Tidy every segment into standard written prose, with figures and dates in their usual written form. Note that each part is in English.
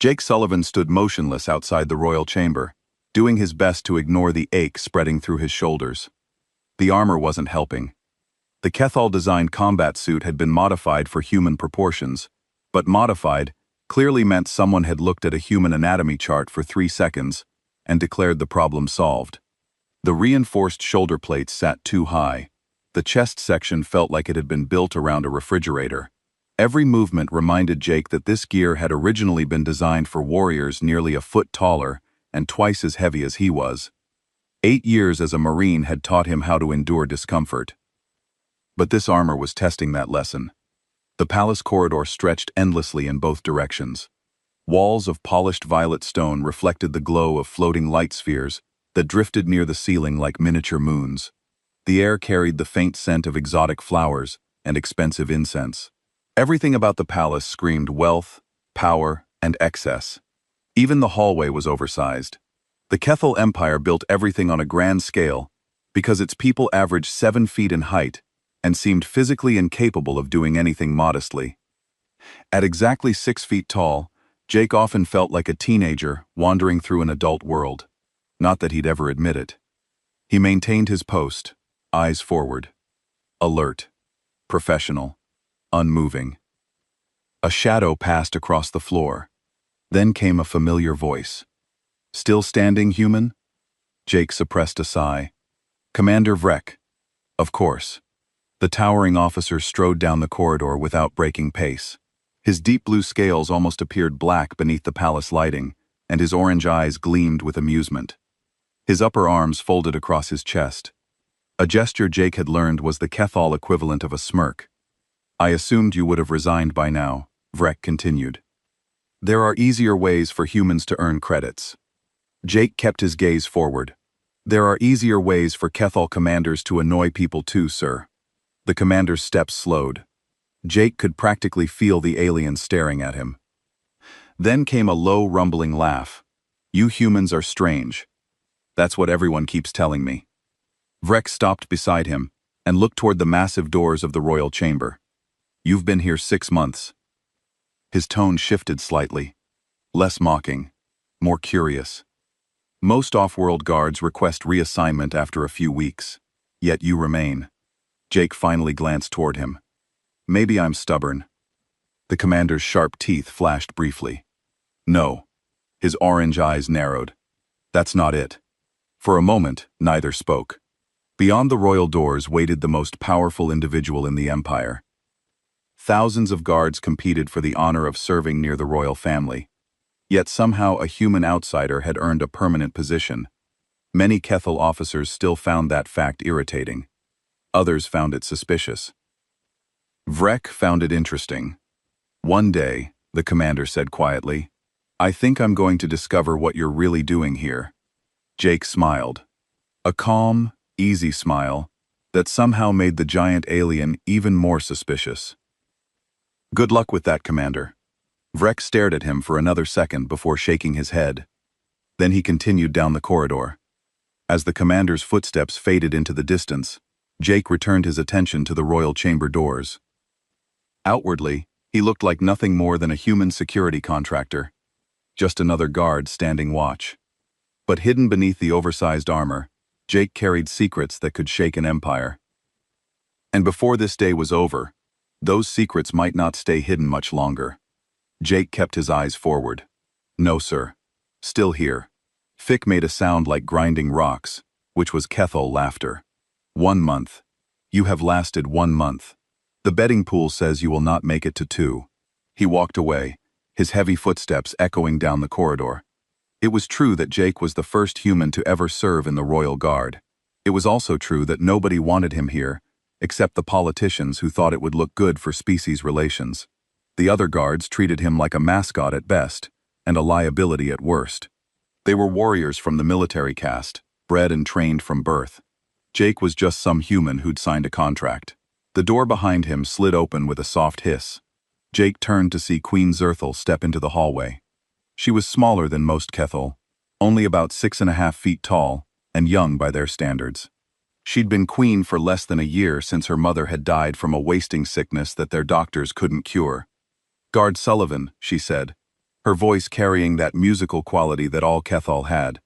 Jake Sullivan stood motionless outside the royal chamber, doing his best to ignore the ache spreading through his shoulders. The armor wasn't helping. The Kethal-designed combat suit had been modified for human proportions, but modified clearly meant someone had looked at a human anatomy chart for 3 seconds and declared the problem solved. The reinforced shoulder plates sat too high. The chest section felt like it had been built around a refrigerator. Every movement reminded Jake that this gear had originally been designed for warriors nearly a foot taller and twice as heavy as he was. 8 years as a Marine had taught him how to endure discomfort. But this armor was testing that lesson. The palace corridor stretched endlessly in both directions. Walls of polished violet stone reflected the glow of floating light spheres that drifted near the ceiling like miniature moons. The air carried the faint scent of exotic flowers and expensive incense. Everything about the palace screamed wealth, power, and excess. Even the hallway was oversized. The Kethal Empire built everything on a grand scale because its people averaged 7 feet in height and seemed physically incapable of doing anything modestly. At exactly 6 feet tall, Jake often felt like a teenager wandering through an adult world. Not that he'd ever admit it. He maintained his post, eyes forward. Alert. Professional. Unmoving. A shadow passed across the floor. Then came a familiar voice. "Still standing, human?" Jake suppressed a sigh. "Commander Vrek." Of course. The towering officer strode down the corridor without breaking pace. His deep blue scales almost appeared black beneath the palace lighting, and his orange eyes gleamed with amusement. His upper arms folded across his chest. A gesture Jake had learned was the Kethal equivalent of a smirk. "I assumed you would have resigned by now," Vrek continued. "There are easier ways for humans to earn credits." Jake kept his gaze forward. "There are easier ways for Kethal commanders to annoy people too, sir." The commander's steps slowed. Jake could practically feel the alien staring at him. Then came a low, rumbling laugh. "You humans are strange. That's what everyone keeps telling me." Vrek stopped beside him and looked toward the massive doors of the royal chamber. "You've been here 6 months. His tone shifted slightly. Less mocking, more curious. "Most off-world guards request reassignment after a few weeks. Yet you remain." Jake finally glanced toward him. "Maybe I'm stubborn." The commander's sharp teeth flashed briefly. "No." His orange eyes narrowed. "That's not it." For a moment, neither spoke. Beyond the royal doors waited the most powerful individual in the empire. Thousands of guards competed for the honor of serving near the royal family. Yet somehow a human outsider had earned a permanent position. Many Kethal officers still found that fact irritating. Others found it suspicious. Vrek found it interesting. "One day," the commander said quietly, "I think I'm going to discover what you're really doing here." Jake smiled. A calm, easy smile that somehow made the giant alien even more suspicious. "Good luck with that, Commander." Vrek stared at him for another second before shaking his head. Then he continued down the corridor. As the commander's footsteps faded into the distance, Jake returned his attention to the royal chamber doors. Outwardly, he looked like nothing more than a human security contractor. Just another guard standing watch. But hidden beneath the oversized armor, Jake carried secrets that could shake an empire. And before this day was over, those secrets might not stay hidden much longer. Jake kept his eyes forward. "No, sir. Still here." Fick made a sound like grinding rocks, which was Kethal laughter. 1 month. You have lasted 1 month. The betting pool says you will not make it to 2. He walked away, his heavy footsteps echoing down the corridor. It was true that Jake was the first human to ever serve in the Royal Guard. It was also true that nobody wanted him here, except the politicians who thought it would look good for species relations. The other guards treated him like a mascot at best, and a liability at worst. They were warriors from the military caste, bred and trained from birth. Jake was just some human who'd signed a contract. The door behind him slid open with a soft hiss. Jake turned to see Queen Zerthal step into the hallway. She was smaller than most Kethal, only about 6.5 feet tall, and young by their standards. She'd been queen for less than a year since her mother had died from a wasting sickness that their doctors couldn't cure. "Guard Sullivan," she said. her voice carrying that musical quality that all Kethal had.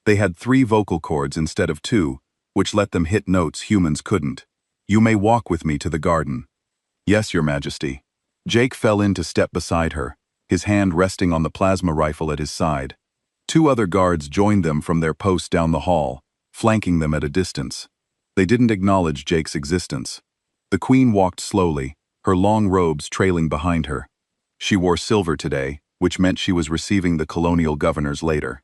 They had 3 vocal cords instead of 2, which let them hit notes humans couldn't. "You may walk with me to the garden." "Yes, Your Majesty." Jake fell in to step beside her, his hand resting on the plasma rifle at his side. 2 other guards joined them from their post down the hall, flanking them at a distance. They didn't acknowledge Jake's existence. The Queen walked slowly, her long robes trailing behind her. She wore silver today, which meant she was receiving the colonial governors later.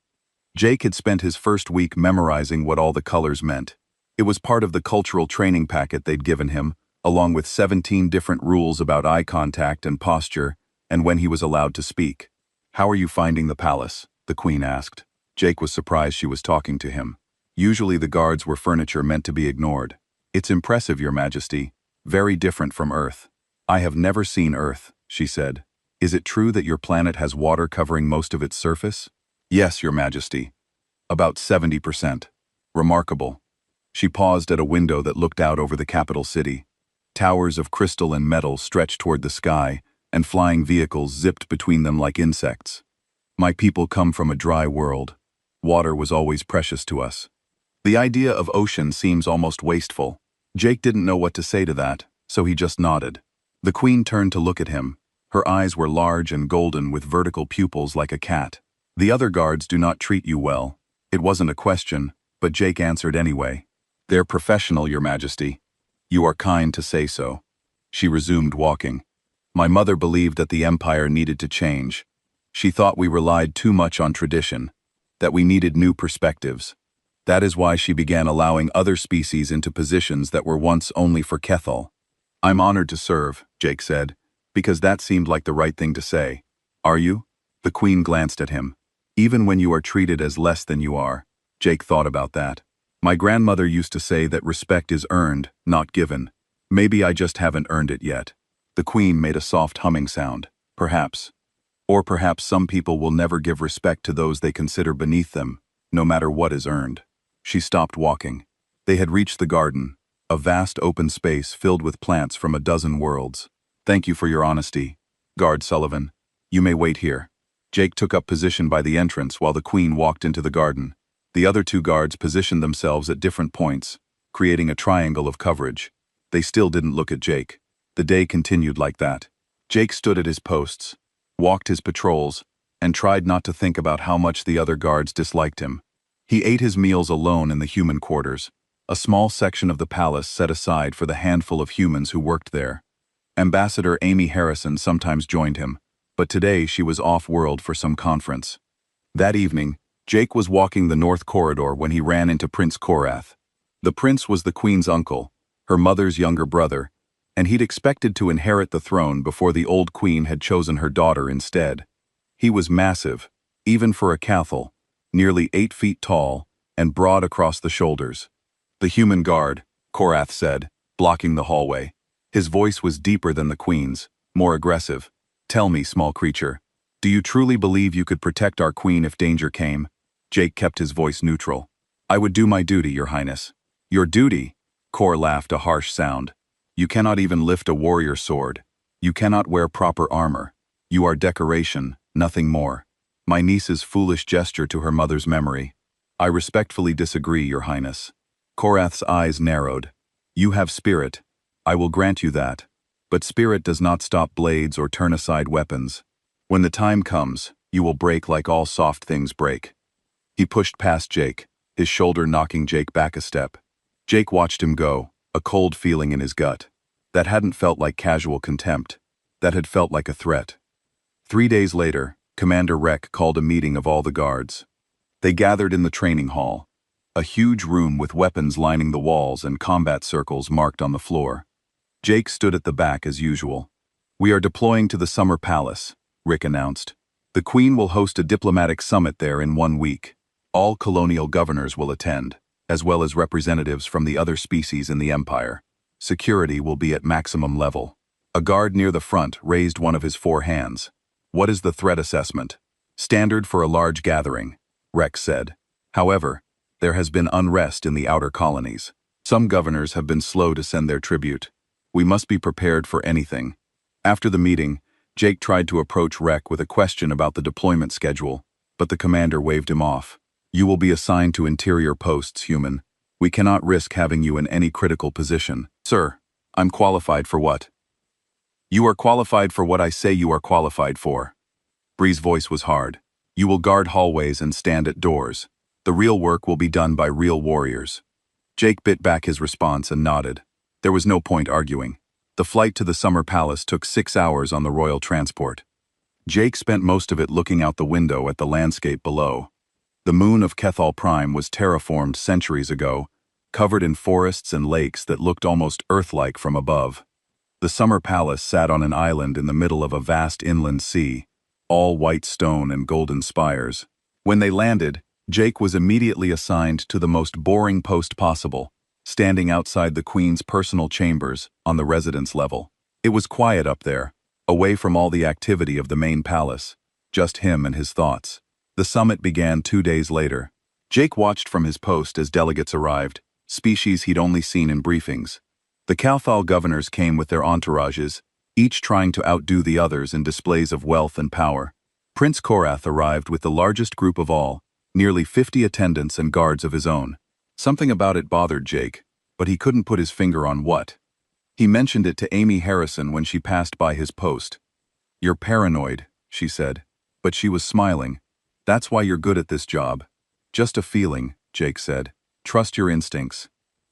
Jake had spent his first week memorizing what all the colors meant. It was part of the cultural training packet they'd given him, along with 17 different rules about eye contact and posture, and when he was allowed to speak. "How are you finding the palace?" the Queen asked. Jake was surprised she was talking to him. Usually the guards were furniture meant to be ignored. "It's impressive, Your Majesty. Very different from Earth." "I have never seen Earth," she said. "Is it true that your planet has water covering most of its surface?" "Yes, Your Majesty. About 70%. Remarkable." She paused at a window that looked out over the capital city. Towers of crystal and metal stretched toward the sky, and flying vehicles zipped between them like insects. "My people come from a dry world. Water was always precious to us." The idea of ocean seems almost wasteful. Jake didn't know what to say to that, so he just nodded. The Queen turned to look at him. Her eyes were large and golden with vertical pupils like a cat. "The other guards do not treat you well." It wasn't a question, but Jake answered anyway. "They're professional, Your Majesty." "You are kind to say so." She resumed walking. "My mother believed that the Empire needed to change. She thought we relied too much on tradition, that we needed new perspectives. That is why she began allowing other species into positions that were once only for Kethal." "I'm honored to serve," Jake said, because that seemed like the right thing to say. "Are you?" The Queen glanced at him. "Even when you are treated as less than you are." Jake thought about that. "My grandmother used to say that respect is earned, not given. Maybe I just haven't earned it yet." The Queen made a soft humming sound. "Perhaps. Or perhaps some people will never give respect to those they consider beneath them, no matter what is earned." She stopped walking. They had reached the garden, a vast open space filled with plants from a dozen worlds. "Thank you for your honesty, Guard Sullivan. You may wait here." Jake took up position by the entrance while the Queen walked into the garden. The other 2 guards positioned themselves at different points, creating a triangle of coverage. They still didn't look at Jake. The day continued like that. Jake stood at his posts, walked his patrols, and tried not to think about how much the other guards disliked him. He ate his meals alone in the human quarters, a small section of the palace set aside for the handful of humans who worked there. Ambassador Amy Harrison sometimes joined him, but today she was off-world for some conference. That evening, Jake was walking the north corridor when he ran into Prince Korath. The prince was the Queen's uncle, her mother's younger brother, and he'd expected to inherit the throne before the old Queen had chosen her daughter instead. He was massive, even for a Cathal, nearly 8 feet tall, and broad across the shoulders. "The human guard," Korath said, blocking the hallway. His voice was deeper than the Queen's, more aggressive. "Tell me, small creature, do you truly believe you could protect our Queen if danger came?" Jake kept his voice neutral. "I would do my duty, Your Highness." "Your duty?" Kor laughed a harsh sound. "You cannot even lift a warrior sword. You cannot wear proper armor. You are decoration, nothing more." My niece's foolish gesture to her mother's memory. "I respectfully disagree, Your Highness." Korath's eyes narrowed. "You have spirit. I will grant you that. But spirit does not stop blades or turn aside weapons. When the time comes, you will break like all soft things break." He pushed past Jake, his shoulder knocking Jake back a step. Jake watched him go, a cold feeling in his gut. That hadn't felt like casual contempt. That had felt like a threat. 3 days later, Commander Rek called a meeting of all the guards. They gathered in the training hall, a huge room with weapons lining the walls and combat circles marked on the floor. Jake stood at the back as usual. "We are deploying to the Summer Palace," Rick announced. "The Queen will host a diplomatic summit there in 1 week. All colonial governors will attend, as well as representatives from the other species in the Empire. Security will be at maximum level." A guard near the front raised one of his 4 hands. "What is the threat assessment?" "Standard for a large gathering," Rex said. "However, there has been unrest in the outer colonies. Some governors have been slow to send their tribute. We must be prepared for anything." After the meeting, Jake tried to approach Rek with a question about the deployment schedule, but the commander waved him off. You will be assigned to interior posts, human. We cannot risk having you in any critical position. Sir, I'm qualified for what? You are qualified for what I say you are qualified for. Bree's voice was hard. You will guard hallways and stand at doors. The real work will be done by real warriors. Jake bit back his response and nodded. There was no point arguing. The flight to the Summer Palace took 6 hours on the royal transport. Jake spent most of it looking out the window at the landscape below. The moon of Kethal Prime was terraformed centuries ago, covered in forests and lakes that looked almost Earth-like from above. The Summer Palace sat on an island in the middle of a vast inland sea, all white stone and golden spires. When they landed, Jake was immediately assigned to the most boring post possible, standing outside the Queen's personal chambers on the residence level. It was quiet up there, away from all the activity of the main palace, just him and his thoughts. The summit began 2 days later. Jake watched from his post as delegates arrived, species he'd only seen in briefings. The Cathal governors came with their entourages, each trying to outdo the others in displays of wealth and power. Prince Korath arrived with the largest group of all, nearly 50 attendants and guards of his own. Something about it bothered Jake, but he couldn't put his finger on what. He mentioned it to Amy Harrison when she passed by his post. You're paranoid, she said, but she was smiling. That's why you're good at this job. Just a feeling, Jake said. Trust your instincts.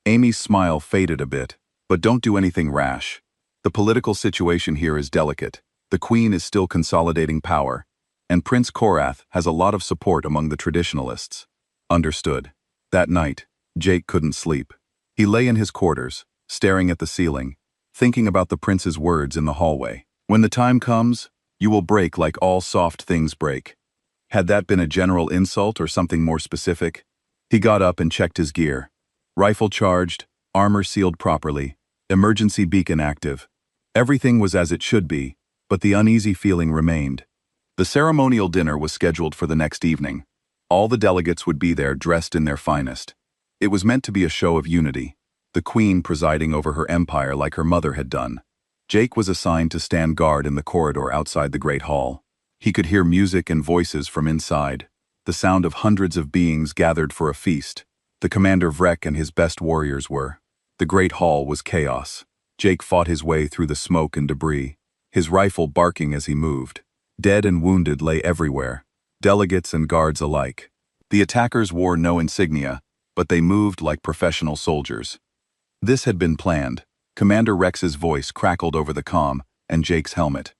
Amy's smile faded a bit, but don't do anything rash. The political situation here is delicate. The Queen is still consolidating power, and Prince Korath has a lot of support among the traditionalists. Understood. That night, Jake couldn't sleep. He lay in his quarters, staring at the ceiling, thinking about the prince's words in the hallway. When the time comes, you will break like all soft things break. Had that been a general insult or something more specific? He got up and checked his gear. Rifle charged, armor sealed properly, emergency beacon active. Everything was as it should be, but the uneasy feeling remained. The ceremonial dinner was scheduled for the next evening. All the delegates would be there dressed in their finest. It was meant to be a show of unity, the Queen presiding over her empire like her mother had done. Jake was assigned to stand guard in the corridor outside the Great Hall. He could hear music and voices from inside, the sound of hundreds of beings gathered for a feast. The commander Vrek and his best warriors were. The Great Hall was chaos. Jake fought his way through the smoke and debris, his rifle barking as he moved. Dead and wounded lay everywhere, delegates and guards alike. The attackers wore no insignia, but they moved like professional soldiers. This had been planned. Commander Rex's voice crackled over the comm, and Jake's helmet.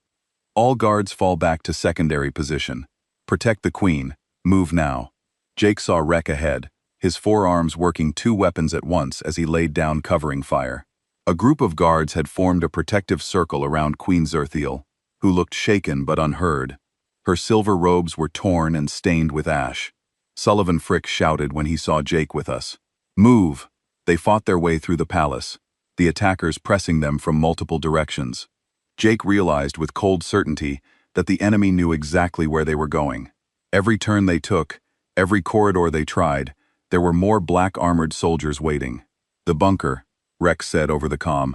All guards fall back to secondary position. Protect the Queen. Move now. Jake saw Rek ahead, his forearms working 2 weapons at once as he laid down covering fire. A group of guards had formed a protective circle around Queen Zerthiel, who looked shaken but unheard. Her silver robes were torn and stained with ash. Sullivan Frick shouted when he saw Jake with us. Move! They fought their way through the palace, the attackers pressing them from multiple directions. Jake realized with cold certainty that the enemy knew exactly where they were going. Every turn they took, every corridor they tried, there were more black-armored soldiers waiting. The bunker, Rex said over the comm.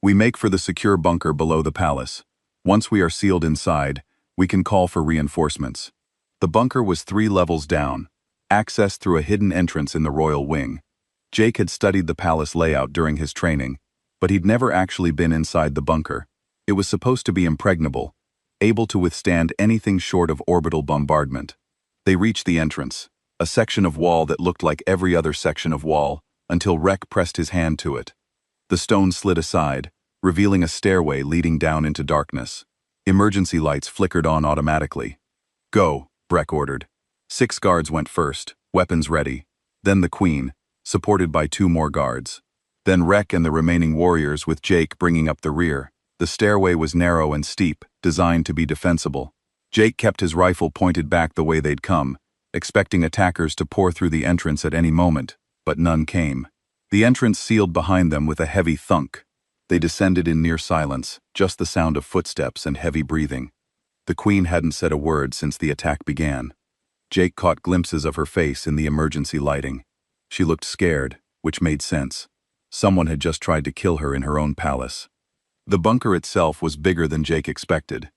We make for the secure bunker below the palace. Once we are sealed inside, we can call for reinforcements. The bunker was 3 levels down, accessed through a hidden entrance in the royal wing. Jake had studied the palace layout during his training, but he'd never actually been inside the bunker. It was supposed to be impregnable, able to withstand anything short of orbital bombardment. They reached the entrance, a section of wall that looked like every other section of wall, until Rek pressed his hand to it. The stone slid aside, revealing a stairway leading down into darkness. Emergency lights flickered on automatically. Go, Breck ordered. 6 guards went first, weapons ready. Then the Queen, supported by 2 more guards. Then Rek and the remaining warriors with Jake bringing up the rear. The stairway was narrow and steep, designed to be defensible. Jake kept his rifle pointed back the way they'd come, expecting attackers to pour through the entrance at any moment, but none came. The entrance sealed behind them with a heavy thunk. They descended in near silence, just the sound of footsteps and heavy breathing. The Queen hadn't said a word since the attack began. Jake caught glimpses of her face in the emergency lighting. She looked scared, which made sense. Someone had just tried to kill her in her own palace. The bunker itself was bigger than Jake expected.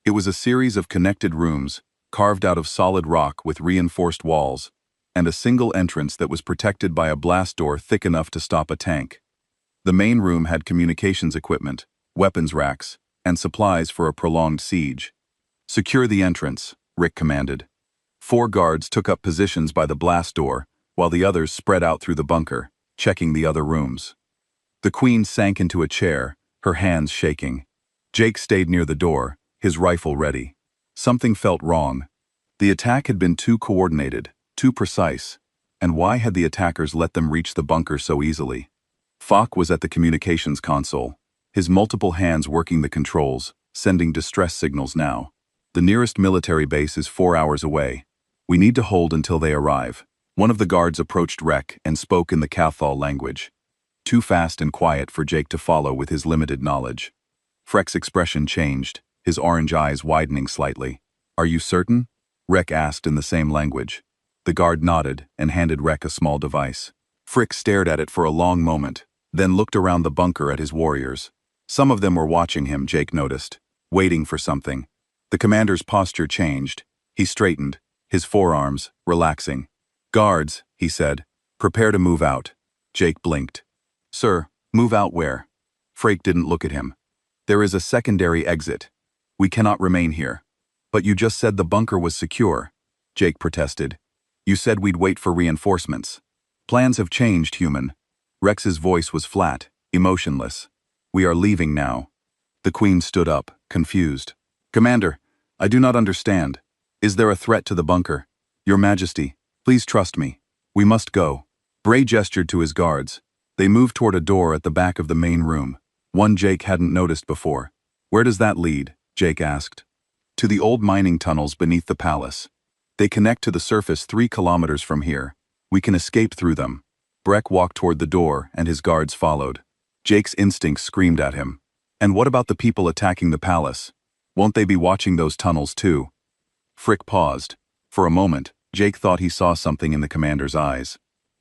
It was a series of connected rooms, carved out of solid rock with reinforced walls, and a single entrance that was protected by a blast door thick enough to stop a tank. The main room had communications equipment, weapons racks, and supplies for a prolonged siege. "Secure the entrance," Rick commanded. 4 guards took up positions by the blast door, while the others spread out through the bunker, checking the other rooms. The Queen sank into a chair, her hands shaking. Jake stayed near the door, his rifle ready. Something felt wrong. The attack had been too coordinated, too precise, and why had the attackers let them reach the bunker so easily? Falk was at the communications console, his multiple hands working the controls, sending distress signals now. "The nearest military base is 4 hours away. We need to hold until they arrive." One of the guards approached Rek and spoke in the Cathal language. Too fast and quiet for Jake to follow with his limited knowledge. Frek's expression changed, his orange eyes widening slightly. "Are you certain?" Rek asked in the same language. The guard nodded and handed Rek a small device. Frick stared at it for a long moment, then looked around the bunker at his warriors. Some of them were watching him, Jake noticed, waiting for something. The commander's posture changed. He straightened, his forearms relaxing. "Guards," he said, "prepare to move out." Jake blinked. "Sir, move out where?" Frake didn't look at him. "There is a secondary exit. We cannot remain here." "But you just said the bunker was secure," Jake protested. "You said we'd wait for reinforcements." "Plans have changed, human." Rex's voice was flat, emotionless. "We are leaving now." The Queen stood up, confused. "Commander, I do not understand. Is there a threat to the bunker? Your Majesty, please trust me. We must go." Bray gestured to his guards. They moved toward a door at the back of the main room, one Jake hadn't noticed before. "Where does that lead?" Jake asked. "To the old mining tunnels beneath the palace. They connect to the surface 3 kilometers from here. We can escape through them." Breck walked toward the door, and his guards followed. Jake's instincts screamed at him. "And what about the people attacking the palace? Won't they be watching those tunnels too?" Frick paused. For a moment, Jake thought he saw something in the commander's eyes.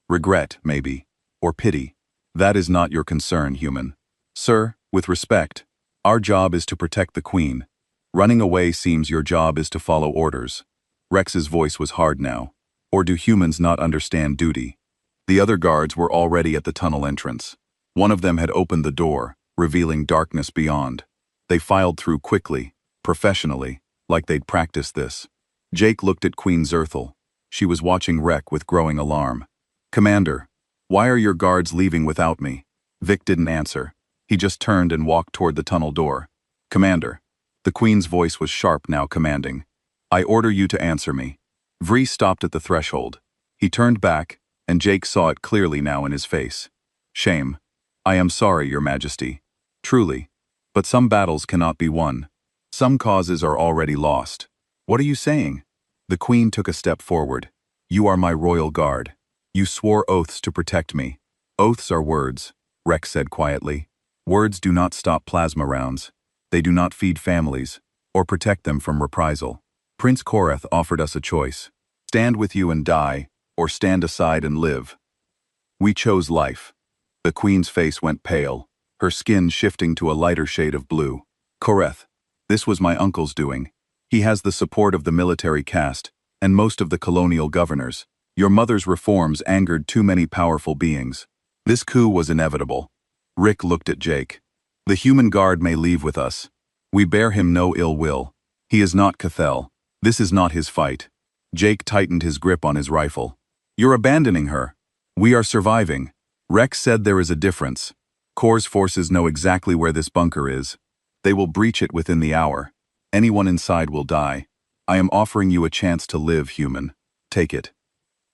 Regret, maybe. Or pity. "That is not your concern, human. Sir, with respect, our job is to protect the Queen. Running away seems your job is to follow orders." Rex's voice was hard now. "Or do humans not understand duty?" The other guards were already at the tunnel entrance. One of them had opened the door, revealing darkness beyond. They filed through quickly, professionally, like they'd practiced this. Jake looked at Queen Zerthal. She was watching Rek with growing alarm. "Commander, why are your guards leaving without me?" Vic didn't answer. He just turned and walked toward the tunnel door. "Commander." The Queen's voice was sharp now, commanding. "I order you to answer me." Vree stopped at the threshold. He turned back, and Jake saw it clearly now in his face. "Shame. I am sorry, Your Majesty. Truly. But some battles cannot be won. Some causes are already lost." "What are you saying?" The Queen took a step forward. "You are my royal guard. You swore oaths to protect me." "Oaths are words," Rex said quietly. "Words do not stop plasma rounds. They do not feed families, or protect them from reprisal. Prince Korath offered us a choice. Stand with you and die, or stand aside and live. We chose life." The Queen's face went pale, her skin shifting to a lighter shade of blue. "Korath, this was my uncle's doing. He has the support of the military caste, and most of the colonial governors. Your mother's reforms angered too many powerful beings. This coup was inevitable." Rick looked at Jake. "The human guard may leave with us. We bear him no ill will. He is not Cathal. This is not his fight." Jake tightened his grip on his rifle. "You're abandoning her." "We are surviving." Rex said there is a difference. Corps forces know exactly where this bunker is. They will breach it within the hour. Anyone inside will die. I am offering you a chance to live, human. Take it."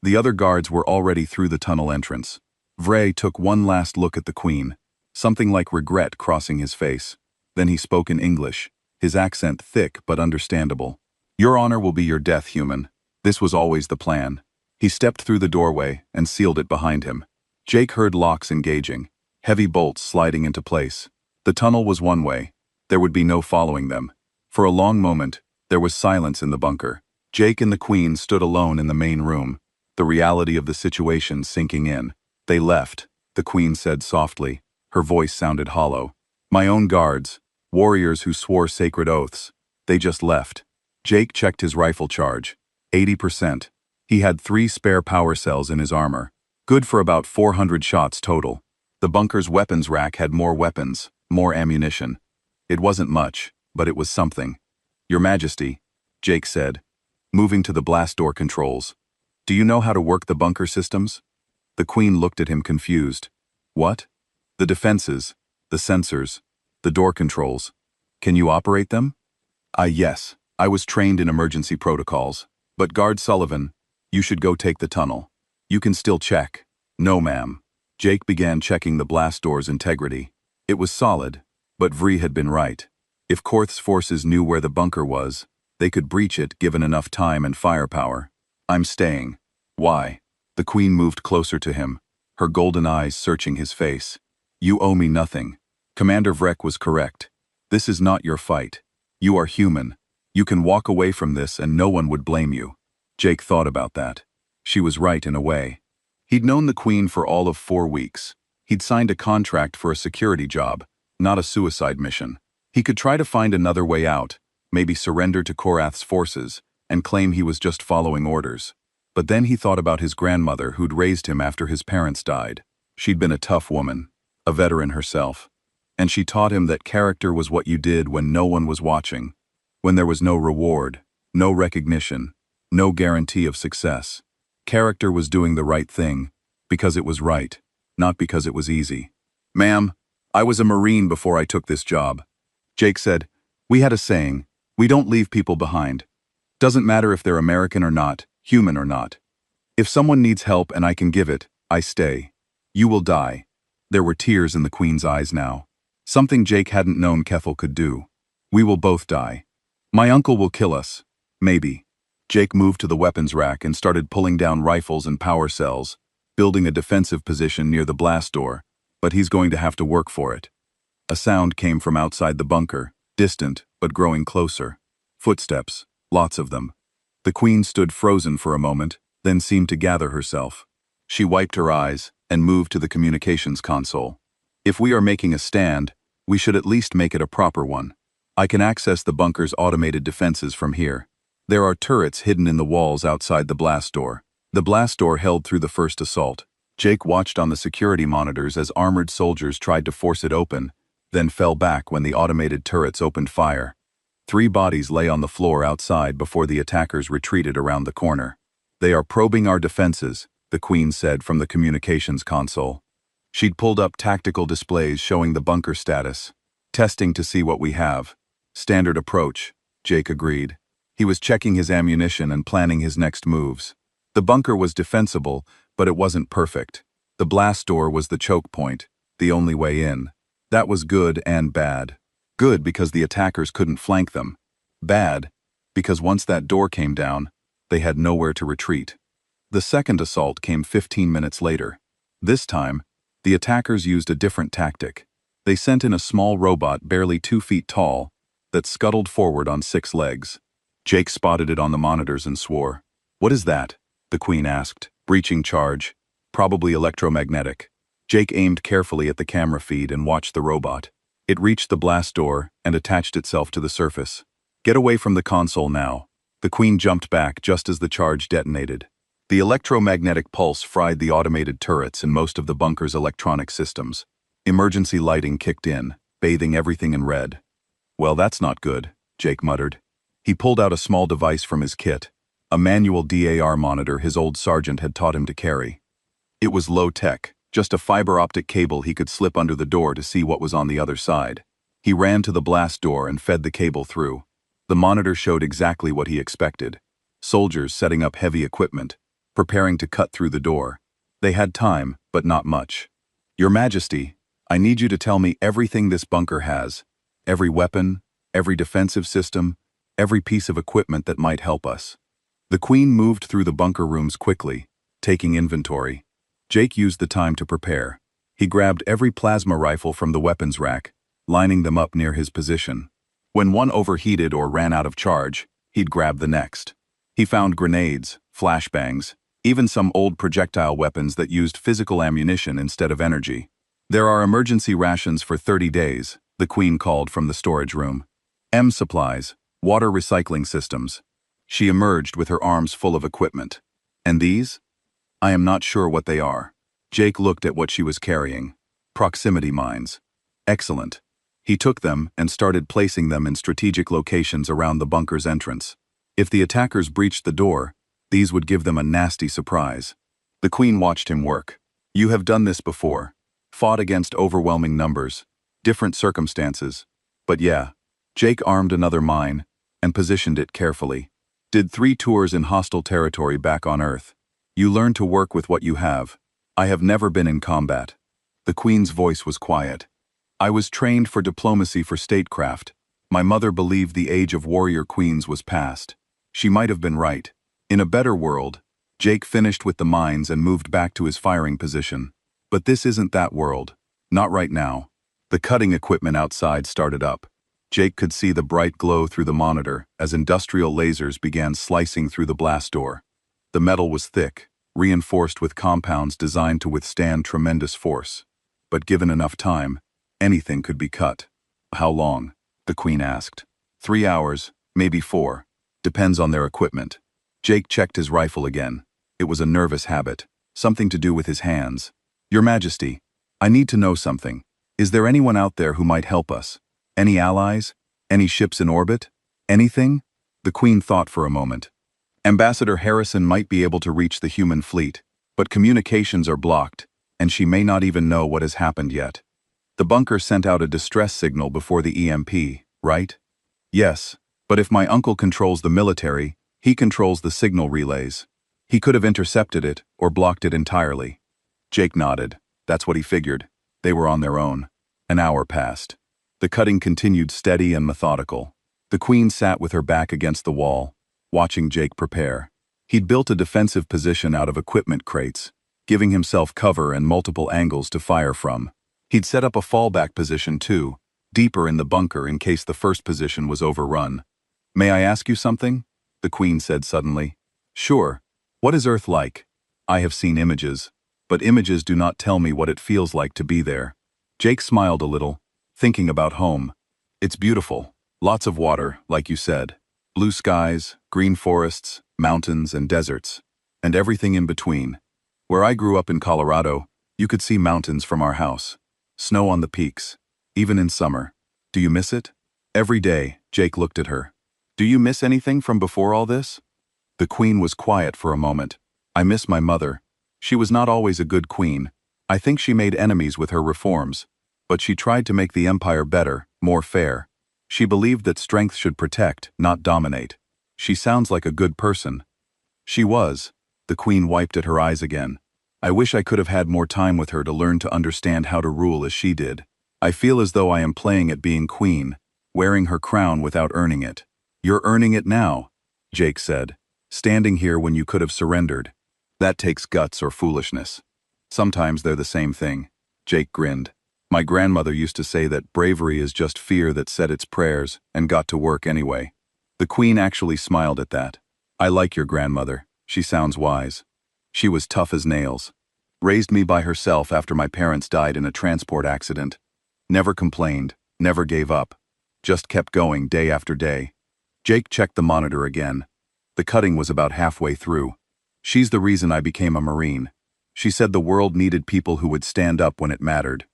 The other guards were already through the tunnel entrance. Vrey took one last look at the Queen, something like regret crossing his face. Then he spoke in English, his accent thick but understandable. "Your honor will be your death, human. This was always the plan." He stepped through the doorway and sealed it behind him. Jake heard locks engaging, heavy bolts sliding into place. The tunnel was one way. There would be no following them. For a long moment, there was silence in the bunker. Jake and the Queen stood alone in the main room, the reality of the situation sinking in. "They left," the Queen said softly. Her voice sounded hollow. "My own guards, warriors who swore sacred oaths. They just left. Jake checked his rifle charge. 80%. He had 3 spare power cells in his armor. Good for about 400 shots total. The bunker's weapons rack had more weapons, more ammunition. It wasn't much, but it was something. Your Majesty, Jake said, moving to the blast door controls. Do you know how to work the bunker systems? The Queen looked at him confused. What? The defenses, the sensors, the door controls. Can you operate them? Yes. I was trained in emergency protocols. But Guard Sullivan, you should go take the tunnel. You can still check. No, ma'am. Jake began checking the blast door's integrity. It was solid, but Vree had been right. If Korth's forces knew where the bunker was, they could breach it given enough time and firepower. I'm staying. Why? The Queen moved closer to him, her golden eyes searching his face. You owe me nothing. Commander Vrek was correct. This is not your fight. You are human. You can walk away from this and no one would blame you. Jake thought about that. She was right in a way. He'd known the Queen for all of 4 weeks. He'd signed a contract for a security job, not a suicide mission. He could try to find another way out, maybe surrender to Korath's forces, and claim he was just following orders. But then he thought about his grandmother who'd raised him after his parents died. She'd been a tough woman, a veteran herself. And she taught him that character was what you did when no one was watching. When there was no reward, no recognition, no guarantee of success. Character was doing the right thing, because it was right, not because it was easy. Ma'am, I was a Marine before I took this job. Jake said, we had a saying, we don't leave people behind. Doesn't matter if they're American or not, human or not. If someone needs help and I can give it, I stay. You will die. There were tears in the Queen's eyes now. Something Jake hadn't known Kethel could do. We will both die. My uncle will kill us. Maybe. Jake moved to the weapons rack and started pulling down rifles and power cells, building a defensive position near the blast door, but he's going to have to work for it. A sound came from outside the bunker, distant but growing closer. Footsteps, lots of them. The Queen stood frozen for a moment, then seemed to gather herself. She wiped her eyes and moved to the communications console. If we are making a stand, we should at least make it a proper one. I can access the bunker's automated defenses from here. There are turrets hidden in the walls outside the blast door. The blast door held through the first assault. Jake watched on the security monitors as armored soldiers tried to force it open, then fell back when the automated turrets opened fire. 3 bodies lay on the floor outside before the attackers retreated around the corner. They are probing our defenses, the Queen said from the communications console. She'd pulled up tactical displays showing the bunker status. Testing to see what we have. Standard approach, Jake agreed. He was checking his ammunition and planning his next moves. The bunker was defensible, but it wasn't perfect. The blast door was the choke point, the only way in. That was good and bad. Good because the attackers couldn't flank them. Bad because once that door came down, they had nowhere to retreat. The second assault came 15 minutes later. This time, the attackers used a different tactic. They sent in a small robot barely 2 feet tall that scuttled forward on 6 legs. Jake spotted it on the monitors and swore. What is that? The Queen asked. Breaching charge. Probably electromagnetic. Jake aimed carefully at the camera feed and watched the robot. It reached the blast door and attached itself to the surface. Get away from the console now. The Queen jumped back just as the charge detonated. The electromagnetic pulse fried the automated turrets and most of the bunker's electronic systems. Emergency lighting kicked in, bathing everything in red. Well, that's not good, Jake muttered. He pulled out a small device from his kit, a manual DAR monitor his old sergeant had taught him to carry. It was low-tech, just a fiber optic cable he could slip under the door to see what was on the other side. He ran to the blast door and fed the cable through. The monitor showed exactly what he expected. Soldiers setting up heavy equipment, preparing to cut through the door. They had time, but not much. Your Majesty, I need you to tell me everything this bunker has. Every weapon, every defensive system, every piece of equipment that might help us. The Queen moved through the bunker rooms quickly, taking inventory. Jake used the time to prepare. He grabbed every plasma rifle from the weapons rack, lining them up near his position. When one overheated or ran out of charge, he'd grab the next. He found grenades, flashbangs, even some old projectile weapons that used physical ammunition instead of energy. There are emergency rations for 30 days, the Queen called from the storage room. Supplies, Water recycling systems. She emerged with her arms full of equipment. And these? I am not sure what they are. Jake looked at what she was carrying. Proximity mines. Excellent. He took them and started placing them in strategic locations around the bunker's entrance. If the attackers breached the door, these would give them a nasty surprise. The Queen watched him work. You have done this before. Fought against overwhelming numbers. Different circumstances. But yeah. Jake armed another mine and positioned it carefully. Did 3 tours in hostile territory back on Earth. You learn to work with what you have. I have never been in combat. The Queen's voice was quiet. I was trained for diplomacy for statecraft. My mother believed the age of warrior queens was past. She might have been right. In a better world, Jake finished with the mines and moved back to his firing position. But this isn't that world. Not right now. The cutting equipment outside started up. Jake could see the bright glow through the monitor as industrial lasers began slicing through the blast door. The metal was thick, reinforced with compounds designed to withstand tremendous force. But given enough time, anything could be cut. How long? The Queen asked. 3 hours, maybe 4. Depends on their equipment. Jake checked his rifle again. It was a nervous habit, something to do with his hands. Your Majesty, I need to know something. Is there anyone out there who might help us? Any allies? Any ships in orbit? Anything? The Queen thought for a moment. Ambassador Harrison might be able to reach the human fleet, but communications are blocked, and she may not even know what has happened yet. The bunker sent out a distress signal before the EMP, right? Yes, but if my uncle controls the military, he controls the signal relays. He could have intercepted it or blocked it entirely. Jake nodded. That's what he figured. They were on their own. An hour passed. The cutting continued steady and methodical. The Queen sat with her back against the wall, watching Jake prepare. He'd built a defensive position out of equipment crates, giving himself cover and multiple angles to fire from. He'd set up a fallback position too, deeper in the bunker in case the first position was overrun. May I ask you something? The Queen said suddenly. Sure. What is Earth like? I have seen images, but images do not tell me what it feels like to be there. Jake smiled a little, thinking about home. It's beautiful. Lots of water, like you said. Blue skies, green forests, mountains, and deserts. And everything in between. Where I grew up in Colorado, you could see mountains from our house. Snow on the peaks. Even in summer. Do you miss it? Every day, Jake looked at her. Do you miss anything from before all this? The Queen was quiet for a moment. I miss my mother. She was not always a good queen. I think she made enemies with her reforms. But she tried to make the empire better, more fair. She believed that strength should protect, not dominate. She sounds like a good person. She was. The Queen wiped at her eyes again. I wish I could have had more time with her to learn to understand how to rule as she did. I feel as though I am playing at being queen, wearing her crown without earning it. You're earning it now, Jake said, standing here when you could have surrendered. That takes guts or foolishness. Sometimes they're the same thing. Jake grinned. My grandmother used to say that bravery is just fear that said its prayers and got to work anyway. The Queen actually smiled at that. I like your grandmother. She sounds wise. She was tough as nails. Raised me by herself after my parents died in a transport accident. Never complained, never gave up. Just kept going day after day. Jake checked the monitor again. The cutting was about halfway through. She's the reason I became a Marine. She said the world needed people who would stand up when it mattered.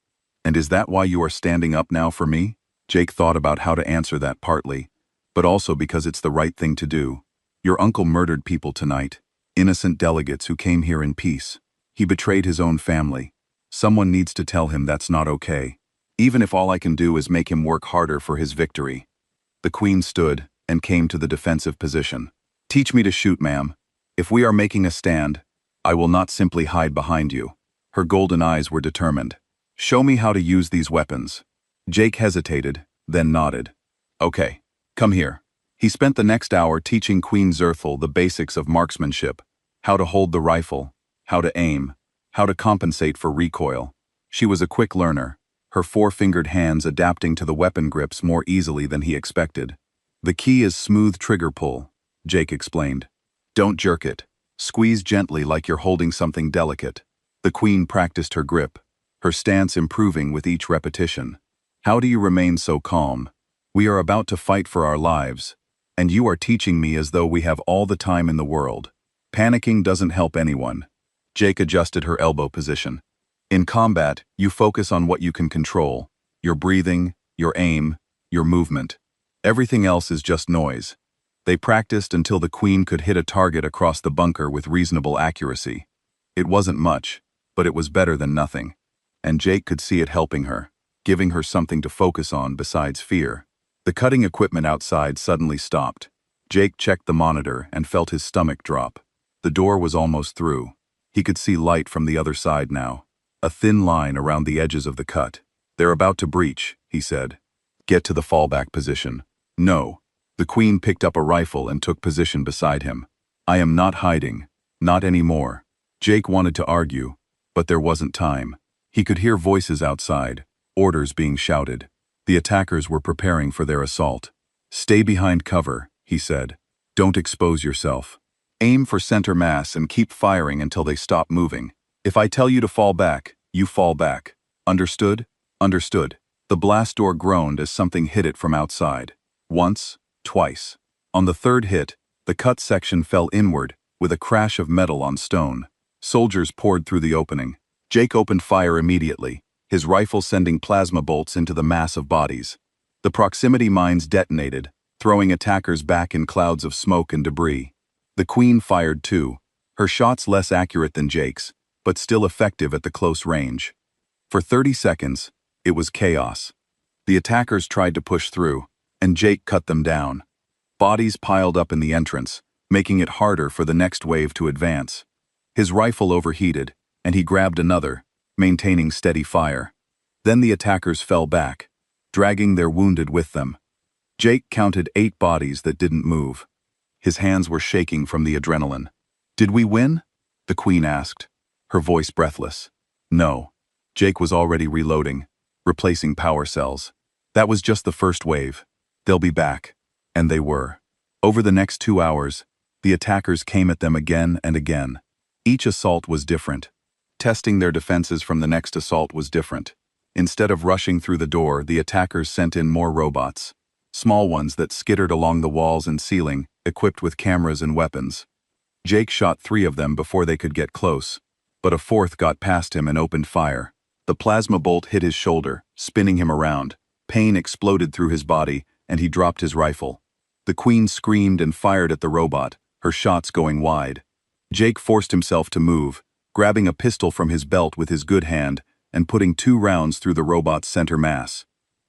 And is that why you are standing up now for me? Jake thought about how to answer that partly, but also because it's the right thing to do. Your uncle murdered people tonight, innocent delegates who came here in peace. He betrayed his own family. Someone needs to tell him that's not okay, even if all I can do is make him work harder for his victory. The Queen stood and came to the defensive position. Teach me to shoot, ma'am. If we are making a stand, I will not simply hide behind you. Her golden eyes were determined. Show me how to use these weapons. Jake hesitated, then nodded. Okay, come here. He spent the next hour teaching Queen Zerthal the basics of marksmanship, how to hold the rifle, how to aim, how to compensate for recoil. She was a quick learner, her 4-fingered hands adapting to the weapon grips more easily than he expected. The key is smooth trigger pull, Jake explained. Don't jerk it. Squeeze gently like you're holding something delicate. The Queen practiced her grip, her stance improving with each repetition. How do you remain so calm? We are about to fight for our lives. And you are teaching me as though we have all the time in the world. Panicking doesn't help anyone. Jake adjusted her elbow position. In combat, you focus on what you can control. Your breathing, your aim, your movement. Everything else is just noise. They practiced until the Queen could hit a target across the bunker with reasonable accuracy. It wasn't much, but it was better than nothing. And Jake could see it helping her, giving her something to focus on besides fear. The cutting equipment outside suddenly stopped. Jake checked the monitor and felt his stomach drop. The door was almost through. He could see light from the other side now. A thin line around the edges of the cut. They're about to breach, he said. Get to the fallback position. No. The Queen picked up a rifle and took position beside him. I am not hiding. Not anymore. Jake wanted to argue, but there wasn't time. He could hear voices outside, orders being shouted. The attackers were preparing for their assault. Stay behind cover, he said. Don't expose yourself. Aim for center mass and keep firing until they stop moving. If I tell you to fall back, you fall back. Understood? Understood. The blast door groaned as something hit it from outside. Once, twice. On the third hit, the cut section fell inward, with a crash of metal on stone. Soldiers poured through the opening. Jake opened fire immediately, his rifle sending plasma bolts into the mass of bodies. The proximity mines detonated, throwing attackers back in clouds of smoke and debris. The Queen fired too, her shots less accurate than Jake's, but still effective at the close range. For 30 seconds, it was chaos. The attackers tried to push through, and Jake cut them down. Bodies piled up in the entrance, making it harder for the next wave to advance. His rifle overheated, and he grabbed another, maintaining steady fire. Then the attackers fell back, dragging their wounded with them. Jake counted 8 bodies that didn't move. His hands were shaking from the adrenaline. Did we win? The Queen asked, her voice breathless. No. Jake was already reloading, replacing power cells. That was just the first wave. They'll be back. And they were. Over the next 2 hours, the attackers came at them again and again. Each assault was different. Testing their defenses from the next assault was different. Instead of rushing through the door, the attackers sent in more robots. Small ones that skittered along the walls and ceiling, equipped with cameras and weapons. Jake shot 3 of them before they could get close, but a 4th got past him and opened fire. The plasma bolt hit his shoulder, spinning him around. Pain exploded through his body, and he dropped his rifle. The Queen screamed and fired at the robot, her shots going wide. Jake forced himself to move, grabbing a pistol from his belt with his good hand and putting 2 rounds through the robot's center mass.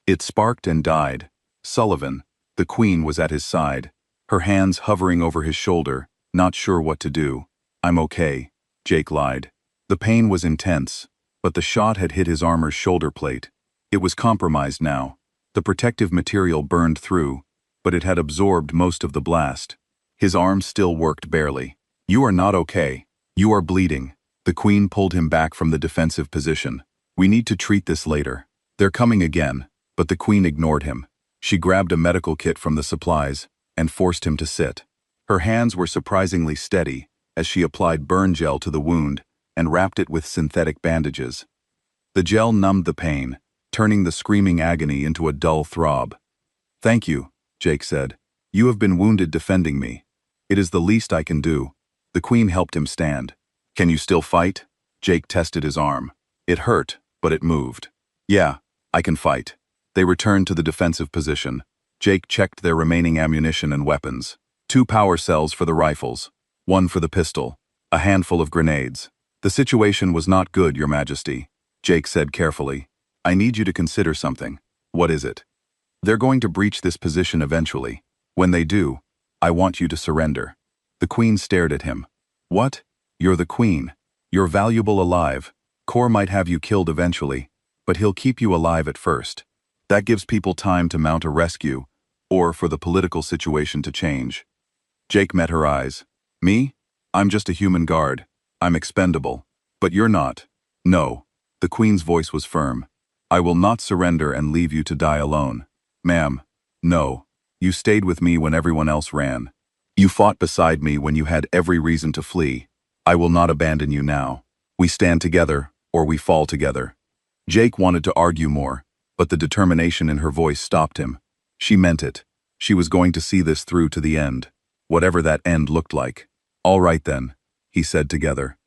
It sparked and died. Sullivan, the Queen, was at his side, her hands hovering over his shoulder, not sure what to do. I'm okay, Jake lied. The pain was intense, but the shot had hit his armor's shoulder plate. It was compromised now. The protective material burned through, but it had absorbed most of the blast. His arm still worked barely. You are not okay. You are bleeding. The Queen pulled him back from the defensive position. We need to treat this later. They're coming again, but the Queen ignored him. She grabbed a medical kit from the supplies and forced him to sit. Her hands were surprisingly steady as she applied burn gel to the wound and wrapped it with synthetic bandages. The gel numbed the pain, turning the screaming agony into a dull throb. Thank you, Jake said. You have been wounded defending me. It is the least I can do. The Queen helped him stand. Can you still fight? Jake tested his arm. It hurt, but it moved. Yeah, I can fight. They returned to the defensive position. Jake checked their remaining ammunition and weapons. 2 power cells for the rifles, 1 for the pistol, a handful of grenades. The situation was not good, Your Majesty, Jake said carefully. I need you to consider something. What is it? They're going to breach this position eventually. When they do, I want you to surrender. The Queen stared at him. What? You're the Queen. You're valuable alive. Kor might have you killed eventually, but he'll keep you alive at first. That gives people time to mount a rescue, or for the political situation to change. Jake met her eyes. Me? I'm just a human guard. I'm expendable. But you're not. No. The Queen's voice was firm. I will not surrender and leave you to die alone. Ma'am, no. You stayed with me when everyone else ran. You fought beside me when you had every reason to flee. I will not abandon you now. We stand together, or we fall together. Jake wanted to argue more, but the determination in her voice stopped him. She meant it. She was going to see this through to the end, whatever that end looked like. "All right then," he said together.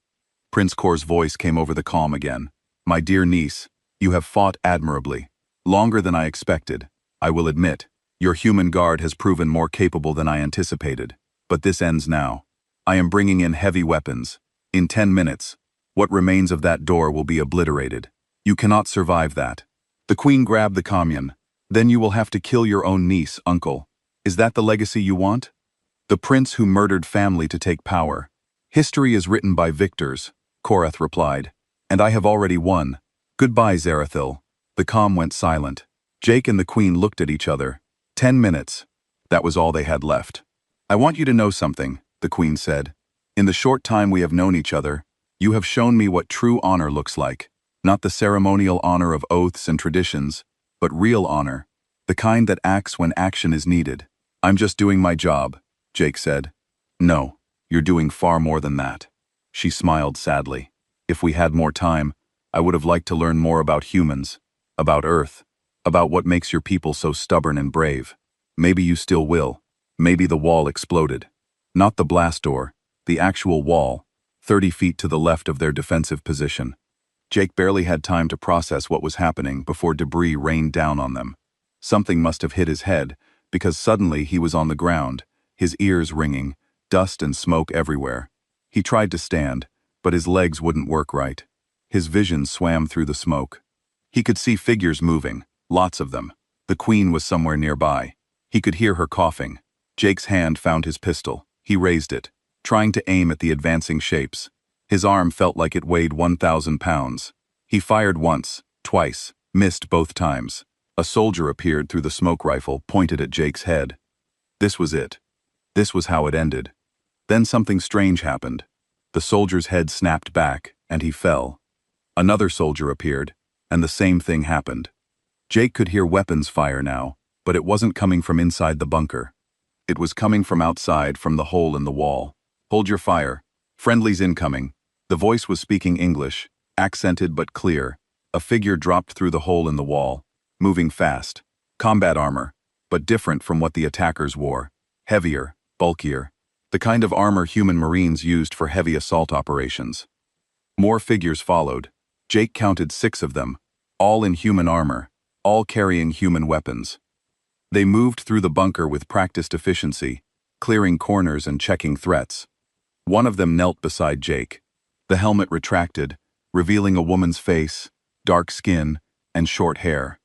Prince Kor's voice came over the calm again. "My dear niece, you have fought admirably. Longer than I expected, I will admit. Your human guard has proven more capable than I anticipated. But this ends now. I am bringing in heavy weapons. In 10 minutes, what remains of that door will be obliterated. You cannot survive that." The queen grabbed the commune. "Then you will have to kill your own niece, uncle. Is that the legacy you want? The prince who murdered family to take power. History is written by victors," Korath replied. "And I have already won. Goodbye, Zarathil." The comm went silent. Jake and the queen looked at each other. 10 minutes. That was all they had left. "I want you to know something," the queen said. "In the short time we have known each other, you have shown me what true honor looks like. Not the ceremonial honor of oaths and traditions, but real honor, the kind that acts when action is needed." "I'm just doing my job," Jake said. "No, you're doing far more than that." She smiled sadly. "If we had more time, I would have liked to learn more about humans, about Earth, about what makes your people so stubborn and brave. Maybe you still will. Maybe the wall exploded. Not the blast door, the actual wall, 30 feet to the left of their defensive position." Jake barely had time to process what was happening before debris rained down on them. Something must have hit his head, because suddenly he was on the ground, his ears ringing, dust and smoke everywhere. He tried to stand, but his legs wouldn't work right. His vision swam through the smoke. He could see figures moving, lots of them. The queen was somewhere nearby. He could hear her coughing. Jake's hand found his pistol. He raised it, trying to aim at the advancing shapes. His arm felt like it weighed 1,000 pounds. He fired once, twice, missed both times. A soldier appeared through the smoke rifle, pointed at Jake's head. This was it. This was how it ended. Then something strange happened. The soldier's head snapped back, and he fell. Another soldier appeared, and the same thing happened. Jake could hear weapons fire now, but it wasn't coming from inside the bunker. It was coming from outside, from the hole in the wall. "Hold your fire. Friendlies incoming." The voice was speaking English, accented but clear. A figure dropped through the hole in the wall, moving fast. Combat armor, but different from what the attackers wore. Heavier, bulkier. The kind of armor human Marines used for heavy assault operations. More figures followed. Jake counted 6 of them, all in human armor, all carrying human weapons. They moved through the bunker with practiced efficiency, clearing corners and checking threats. One of them knelt beside Jake. The helmet retracted, revealing a woman's face, dark skin, and short hair.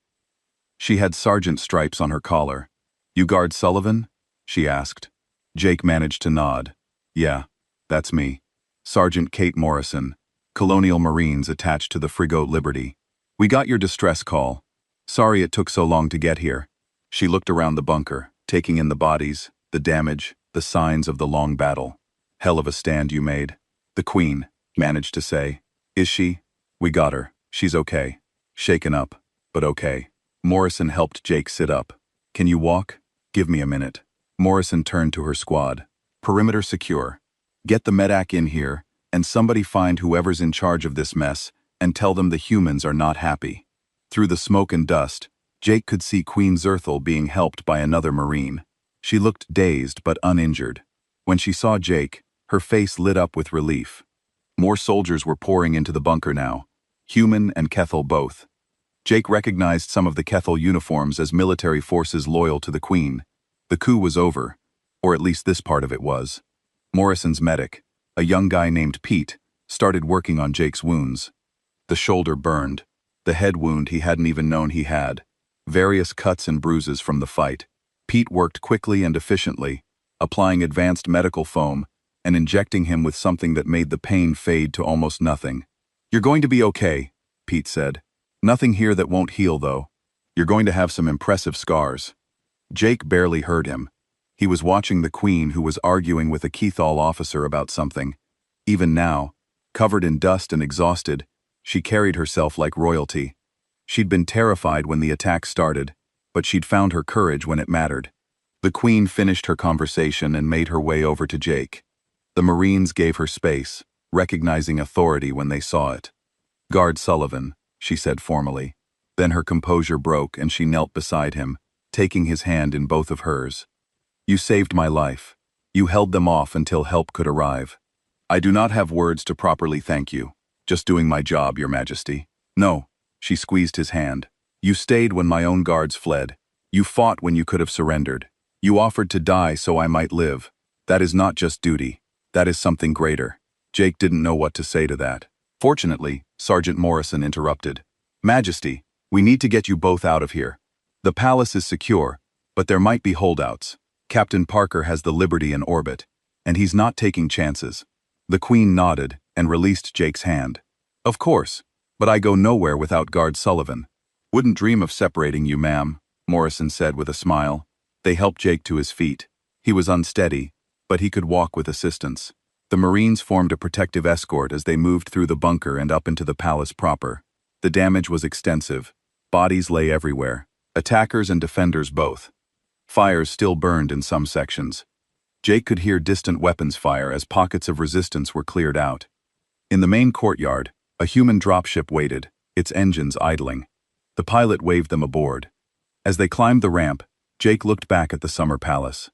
She had sergeant stripes on her collar. "You guard Sullivan?" she asked. Jake managed to nod. "Yeah, that's me. Sergeant Kate Morrison, Colonial Marines attached to the frigate Liberty. We got your distress call. Sorry it took so long to get here." She looked around the bunker, taking in the bodies, the damage, the signs of the long battle. "Hell of a stand you made." The queen managed to say. "Is she?" "We got her. She's okay. Shaken up, but okay." Morrison helped Jake sit up. "Can you walk? Give me a minute." Morrison turned to her squad. "Perimeter secure. Get the medac in here, and somebody find whoever's in charge of this mess, and tell them the humans are not happy." Through the smoke and dust, Jake could see Queen Zerthal being helped by another Marine. She looked dazed but uninjured. When she saw Jake, her face lit up with relief. More soldiers were pouring into the bunker now, human and Kethel both. Jake recognized some of the Kethel uniforms as military forces loyal to the Queen. The coup was over, or at least this part of it was. Morrison's medic, a young guy named Pete, started working on Jake's wounds. The shoulder burned, the head wound he hadn't even known he had, various cuts and bruises from the fight. Pete worked quickly and efficiently, applying advanced medical foam and injecting him with something that made the pain fade to almost nothing. "You're going to be okay," Pete said. "Nothing here that won't heal, though. You're going to have some impressive scars." Jake barely heard him. He was watching the Queen, who was arguing with a Kethal officer about something. Even now, covered in dust and exhausted, she carried herself like royalty. She'd been terrified when the attack started, but she'd found her courage when it mattered. The Queen finished her conversation and made her way over to Jake. The Marines gave her space, recognizing authority when they saw it. "Guard Sullivan," she said formally. Then her composure broke and she knelt beside him, taking his hand in both of hers. "You saved my life. You held them off until help could arrive. I do not have words to properly thank you. Just doing my job, Your Majesty." "No." She squeezed his hand. "You stayed when my own guards fled. You fought when you could have surrendered. You offered to die so I might live. That is not just duty. That is something greater." Jake didn't know what to say to that. Fortunately, Sergeant Morrison interrupted. "Majesty, we need to get you both out of here. The palace is secure, but there might be holdouts. Captain Parker has the Liberty in orbit, and he's not taking chances." The Queen nodded and released Jake's hand. "Of course, but I go nowhere without Guard Sullivan." "Wouldn't dream of separating you, ma'am," Morrison said with a smile. They helped Jake to his feet. He was unsteady, but he could walk with assistance. The Marines formed a protective escort as they moved through the bunker and up into the palace proper. The damage was extensive. Bodies lay everywhere. Attackers and defenders both. Fires still burned in some sections. Jake could hear distant weapons fire as pockets of resistance were cleared out. In the main courtyard, a human dropship waited, its engines idling. The pilot waved them aboard. As they climbed the ramp, Jake looked back at the summer palace.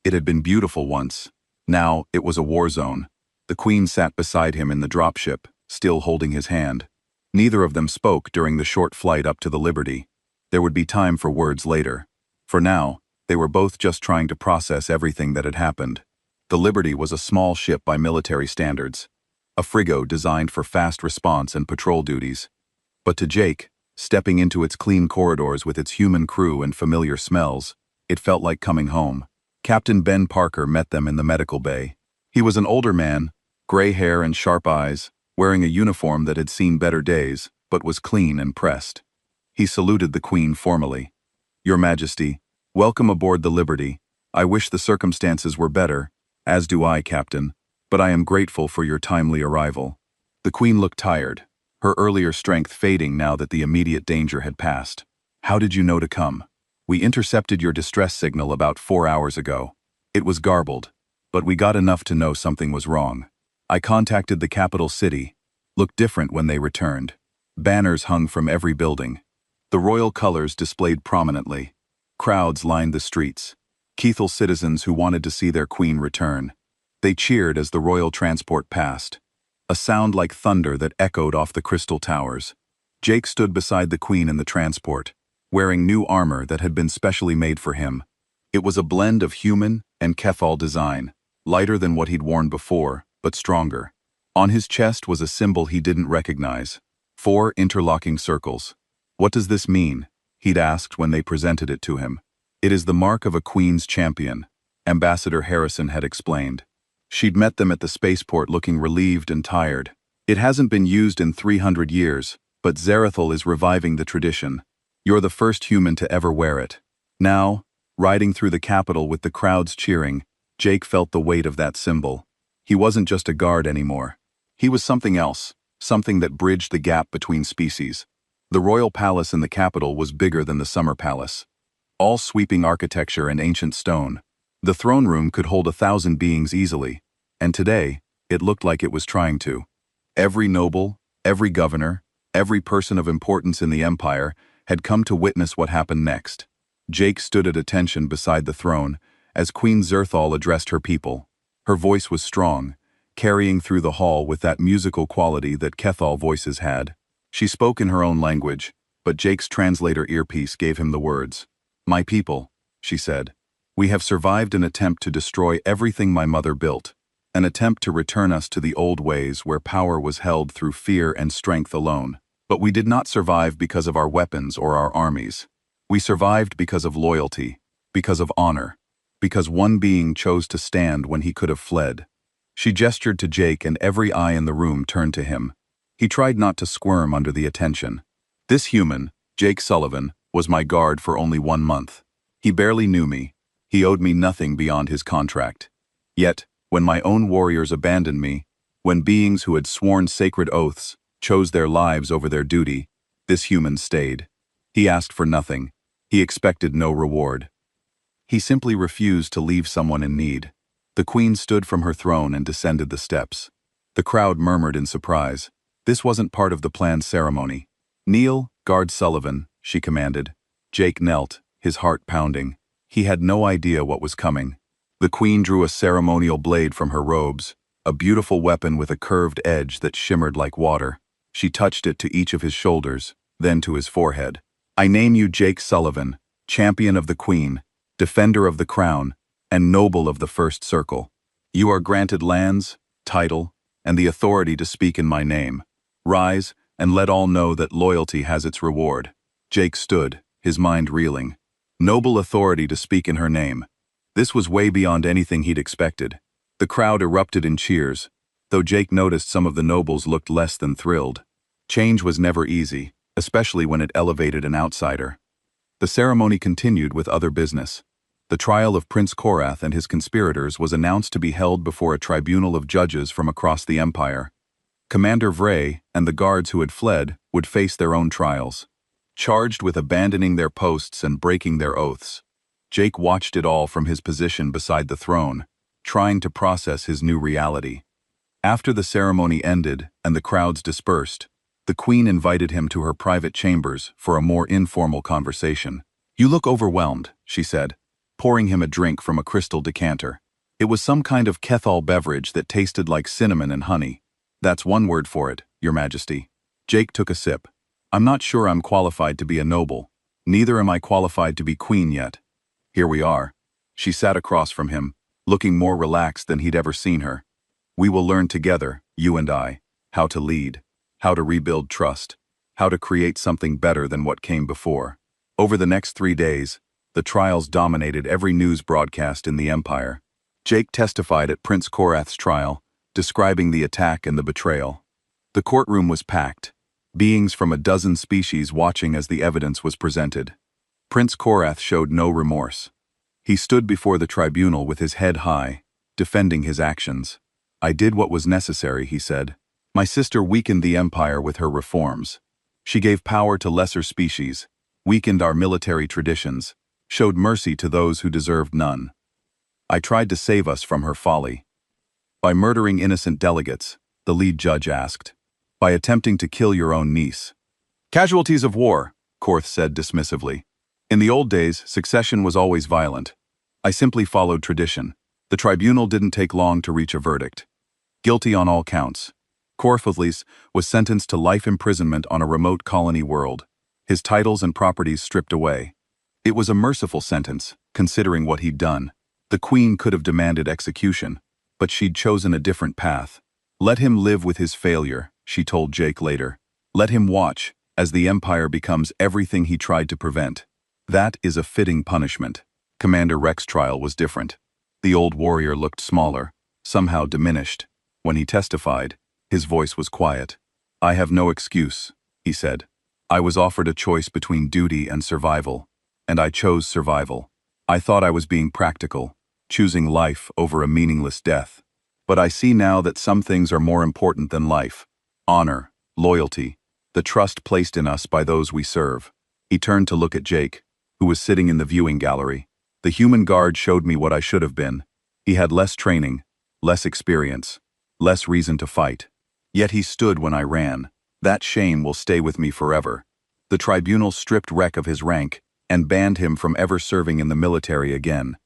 It had been beautiful once. Now, it was a war zone. The Queen sat beside him in the dropship, still holding his hand. Neither of them spoke during the short flight up to the Liberty. There would be time for words later. For now, they were both just trying to process everything that had happened. The Liberty was a small ship by military standards, a frigo designed for fast response and patrol duties. But to Jake, stepping into its clean corridors with its human crew and familiar smells, it felt like coming home. Captain Ben Parker met them in the medical bay. He was an older man, gray hair and sharp eyes, wearing a uniform that had seen better days, but was clean and pressed. He saluted the Queen formally. "Your Majesty, welcome aboard the Liberty. I wish the circumstances were better, as do I, Captain, but I am grateful for your timely arrival." The Queen looked tired, her earlier strength fading now that the immediate danger had passed. "How did you know to come?" "We intercepted your distress signal about 4 hours ago. It was garbled, but we got enough to know something was wrong. I contacted the capital city. Looked different when they returned. Banners hung from every building. The royal colors displayed prominently. Crowds lined the streets. Keithel citizens who wanted to see their queen return. They cheered as the royal transport passed. A sound like thunder that echoed off the crystal towers. Jake stood beside the queen in the transport, wearing new armor that had been specially made for him. It was a blend of human and Kethal design, lighter than what he'd worn before, but stronger. On his chest was a symbol he didn't recognize. 4 interlocking circles. "What does this mean?" he'd asked when they presented it to him. "It is the mark of a Queen's champion," Ambassador Harrison had explained. She'd met them at the spaceport looking relieved and tired. "It hasn't been used in 300 years, but Zarathil is reviving the tradition. You're the first human to ever wear it." Now, riding through the capital with the crowds cheering, Jake felt the weight of that symbol. He wasn't just a guard anymore. He was something else, something that bridged the gap between species. The royal palace in the capital was bigger than the summer palace. All sweeping architecture and ancient stone. The throne room could hold 1,000 beings easily, and today, it looked like it was trying to. Every noble, every governor, every person of importance in the empire had come to witness what happened next. Jake stood at attention beside the throne as Queen Zerthal addressed her people. Her voice was strong, carrying through the hall with that musical quality that Kethal voices had. She spoke in her own language, but Jake's translator earpiece gave him the words. "My people," she said, "we have survived an attempt to destroy everything my mother built, an attempt to return us to the old ways where power was held through fear and strength alone. But we did not survive because of our weapons or our armies. We survived because of loyalty, because of honor, because one being chose to stand when he could have fled." She gestured to Jake and every eye in the room turned to him. He tried not to squirm under the attention. "This human, Jake Sullivan, was my guard for only 1 month. He barely knew me. He owed me nothing beyond his contract. Yet, when my own warriors abandoned me, when beings who had sworn sacred oaths chose their lives over their duty, this human stayed. He asked for nothing. He expected no reward. He simply refused to leave someone in need." The Queen stood from her throne and descended the steps. The crowd murmured in surprise. This wasn't part of the planned ceremony. "Kneel, Guard Sullivan," she commanded. Jake knelt, his heart pounding. He had no idea what was coming. The queen drew a ceremonial blade from her robes, a beautiful weapon with a curved edge that shimmered like water. She touched it to each of his shoulders, then to his forehead. "I name you Jake Sullivan, champion of the queen, defender of the crown, and noble of the first circle. You are granted lands, title, and the authority to speak in my name. Rise, and let all know that loyalty has its reward." Jake stood, his mind reeling. Noble authority to speak in her name. This was way beyond anything he'd expected. The crowd erupted in cheers, though Jake noticed some of the nobles looked less than thrilled. Change was never easy, especially when it elevated an outsider. The ceremony continued with other business. The trial of Prince Korath and his conspirators was announced to be held before a tribunal of judges from across the empire. Commander Vray and the guards who had fled would face their own trials, charged with abandoning their posts and breaking their oaths. Jake watched it all from his position beside the throne, trying to process his new reality. After the ceremony ended and the crowds dispersed, the queen invited him to her private chambers for a more informal conversation. "You look overwhelmed," she said, pouring him a drink from a crystal decanter. It was some kind of Kethal beverage that tasted like cinnamon and honey. "That's one word for it, Your Majesty." Jake took a sip. "I'm not sure I'm qualified to be a noble. Neither am I qualified to be queen yet." "Here we are." She sat across from him, looking more relaxed than he'd ever seen her. "We will learn together, you and I, how to lead, how to rebuild trust, how to create something better than what came before." Over the next 3 days, the trials dominated every news broadcast in the empire. Jake testified at Prince Korath's trial, describing the attack and the betrayal. The courtroom was packed, beings from a dozen species watching as the evidence was presented. Prince Korath showed no remorse. He stood before the tribunal with his head high, defending his actions. "I did what was necessary," he said. "My sister weakened the empire with her reforms. She gave power to lesser species, weakened our military traditions, showed mercy to those who deserved none. I tried to save us from her folly." "By murdering innocent delegates," the lead judge asked. "By attempting to kill your own niece." "Casualties of war," Korth said dismissively. "In the old days, succession was always violent. I simply followed tradition. The tribunal didn't take long to reach a verdict. Guilty on all counts." Korthlis was sentenced to life imprisonment on a remote colony world, his titles and properties stripped away. It was a merciful sentence, considering what he'd done. The queen could have demanded execution, but she'd chosen a different path. "Let him live with his failure," she told Jake later. "Let him watch as the empire becomes everything he tried to prevent. That is a fitting punishment." Commander Rex's trial was different. The old warrior looked smaller, somehow diminished. When he testified, his voice was quiet. "I have no excuse," he said. "I was offered a choice between duty and survival, and I chose survival. I thought I was being practical, choosing life over a meaningless death. But I see now that some things are more important than life. Honor, loyalty, the trust placed in us by those we serve." He turned to look at Jake, who was sitting in the viewing gallery. "The human guard showed me what I should have been. He had less training, less experience, less reason to fight. Yet he stood when I ran. That shame will stay with me forever." The tribunal stripped Rek of his rank and banned him from ever serving in the military again.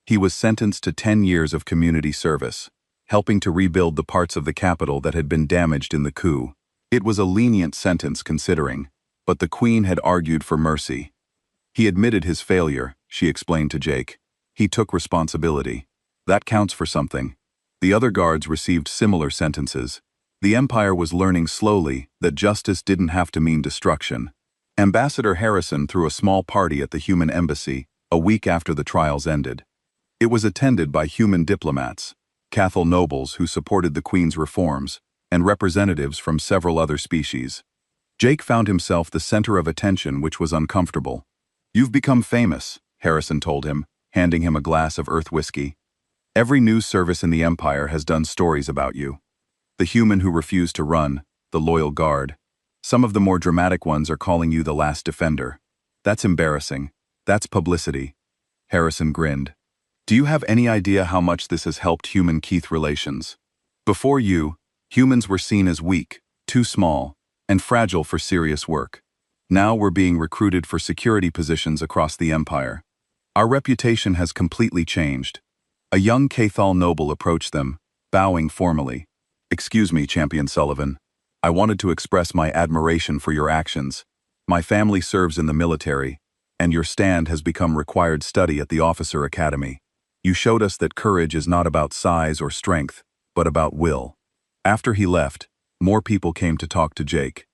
He was sentenced to 10 years of community service, helping to rebuild the parts of the capital that had been damaged in the coup. It was a lenient sentence considering, but the queen had argued for mercy. "He admitted his failure," she explained to Jake. "He took responsibility. That counts for something." The other guards received similar sentences. The empire was learning slowly that justice didn't have to mean destruction. Ambassador Harrison threw a small party at the human embassy a week after the trials ended. It was attended by human diplomats, Cathal nobles who supported the queen's reforms, and representatives from several other species. Jake found himself the center of attention, which was uncomfortable. "You've become famous," Harrison told him, handing him a glass of earth whiskey. "Every news service in the empire has done stories about you. The human who refused to run, the loyal guard. Some of the more dramatic ones are calling you the last defender. That's embarrassing. That's publicity." Harrison grinned. "Do you have any idea how much this has helped human-Keith relations? Before you, humans were seen as weak, too small, and fragile for serious work. Now we're being recruited for security positions across the empire. Our reputation has completely changed. A young Cathal noble approached them, bowing formally. "Excuse me, Champion Sullivan. I wanted to express my admiration for your actions. My family serves in the military, and your stand has become required study at the Officer Academy. You showed us that courage is not about size or strength, but about will." After he left, more people came to talk to Jake.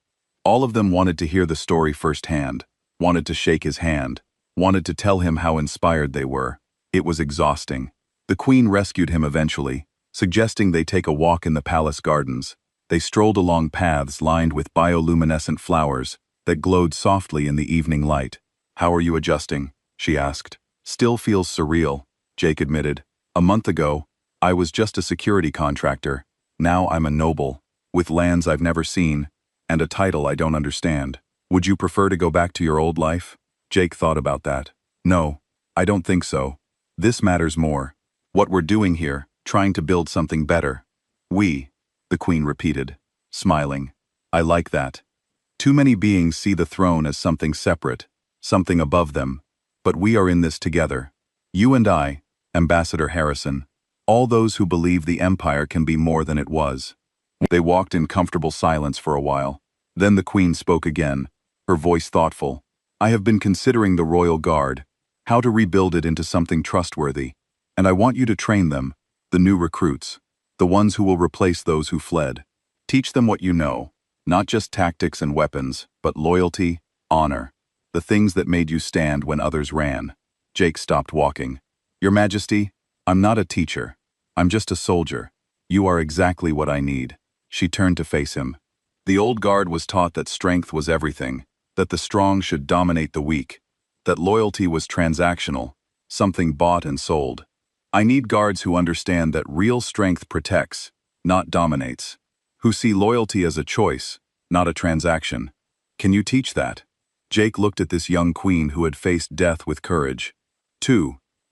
All of them wanted to hear the story firsthand, wanted to shake his hand, wanted to tell him how inspired they were. It was exhausting. The Queen rescued him eventually, suggesting they take a walk in the palace gardens. They strolled along paths lined with bioluminescent flowers that glowed softly in the evening light. "How are you adjusting?" she asked. "Still feels surreal," Jake admitted. "A month ago, I was just a security contractor. Now I'm a noble, with lands I've never seen, and a title I don't understand. Would you prefer to go back to your old life?" Jake thought about that. "No, I don't think so. This matters more. What we're doing here, trying to build something better." "We," the Queen repeated, smiling. "I like that. Too many beings see the throne as something separate, something above them. But we are in this together. You and I, Ambassador Harrison, all those who believe the Empire can be more than it was." They walked in comfortable silence for a while. Then the Queen spoke again, her voice thoughtful. "I have been considering the Royal Guard, how to rebuild it into something trustworthy. And I want you to train them, the new recruits, the ones who will replace those who fled. Teach them what you know, not just tactics and weapons, but loyalty, honor, the things that made you stand when others ran." Jake stopped walking. "Your Majesty, I'm not a teacher. I'm just a soldier. You are exactly what I need." She turned to face him. "The old guard was taught that strength was everything, that the strong should dominate the weak, that loyalty was transactional, something bought and sold. I need guards who understand that real strength protects, not dominates, who see loyalty as a choice, not a transaction. Can you teach that?" Jake looked at this young queen who had faced death with courage. "2.